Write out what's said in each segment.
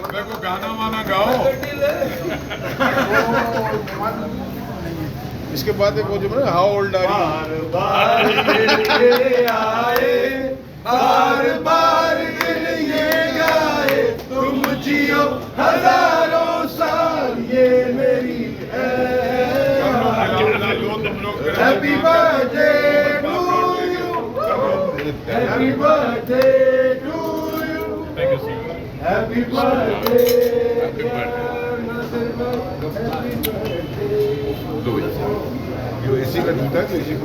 मेरे को गाना वाना गाओ। इसके बाद एक वो जो है हाउ ओल्ड आर बार बार गिन ये गाए तुम जियो हजारों साल ये मेरी happy birthday to you happy birthday to you happy birthday इसी का जूता है तो इसी को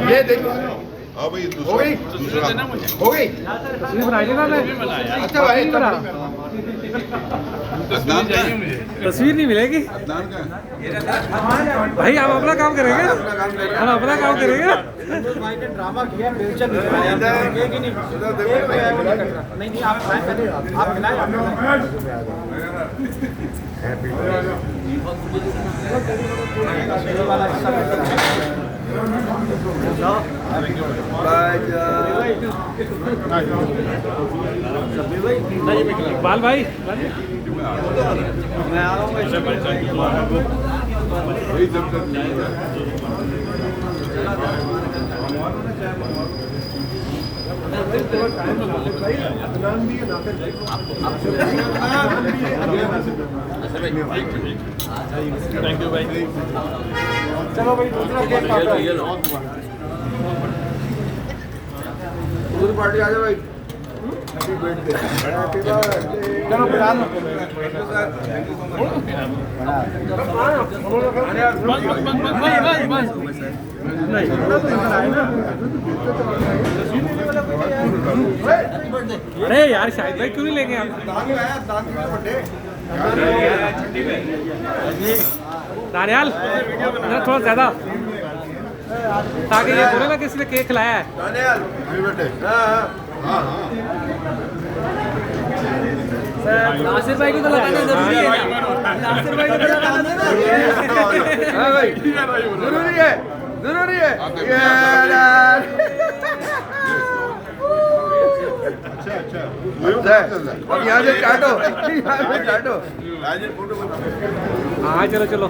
ये देखो हाँ भाई हो गई दूसरा हो गई तस्वीर बनाई थी ना आपने? अच्छा भाई बना तस्वीर नहीं मिलेगी अदनान का भाई। हम अपना काम करेंगे, हम अपना काम करेंगे। ड्रामा किया बेचैन नहीं आप पहले आप खिलाए इकबाल भाई मैं आ रहा हूँ वही जब तक थैंक यू भाई। चलो भाई दूसरा केक काटो दूसरी पार्टी आ जाओ भाई हैप्पी बर्थडे हैप्पी बर्थडे चलो प्रधान अरे यार शाहिद भाई क्यों नहीं लेंगे आप? दानियाल थोड़ा ज्यादा ताकि ये बोले ना किसी ने केक खिलाया है। हैप्पी बर्थडे नासिर भाई को तो लगाना जरूरी है ना। नासिर भाई को तो लगाना है हाँ भाई जरूरी है जरूरी है अच्छा अच्छा और यहाँ से काटो यहाँ से काटो राजेश फोटो बता हाँ चलो चलो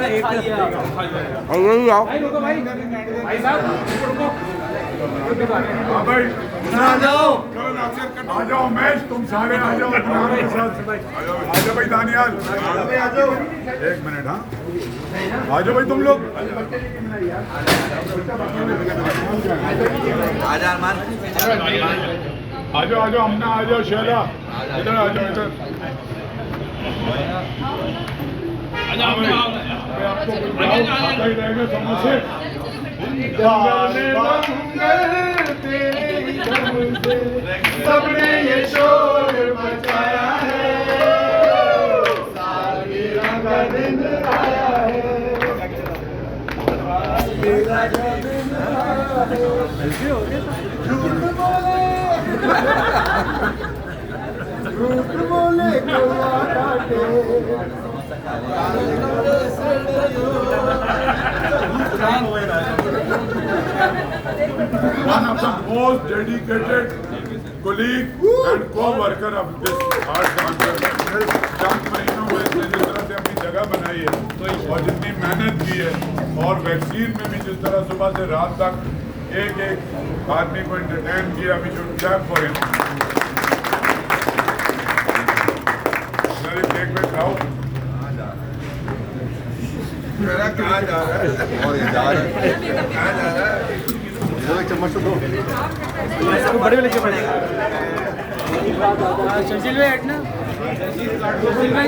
एक यही आओ भाई रुको भाई साहब रुको हाँ भाई आ जाओ आ जाओ मैच तुम सारे आ जाओ। आ जाओ भाई दानियाल आ जाओ एक मिनट। हाँ आ जाओ भाई तुम लोग। आ जाओ अम्ना आ जाओ शैला इधर आ जाओ इधर। आपको खाता ही रहेगा समोसे। सबने ये शोर मचाया है सालगिरह का दिन आया है मेरा जन्म आया है झूठ बोले कोया काटे One of the most dedicated colleague and co-worker of this art conference. चंद महीनों में इसने जिस तरह से अपनी जगह बनाई है और जितनी मेहनत की है और वैक्सीन में भी जिस तरह सुबह से रात तक एक आदमी को एंटरटेन किया, we should clap for him. Cake में खाओ। मेरा कहाँ जा रहा है और ये जा रहा है कहाँ जा रहा है एक चम्मच तो दो इसको बड़े में लेके पड़ेगा। सुशील भाई हटना सुशील भाई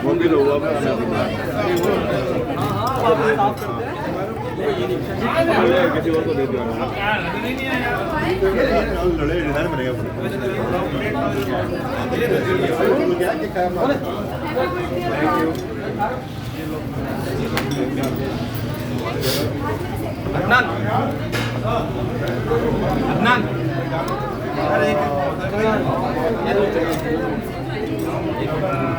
वो भी लो किसी और को दे दिया लड़े डिजाइन बनेगा अदनान अदनान है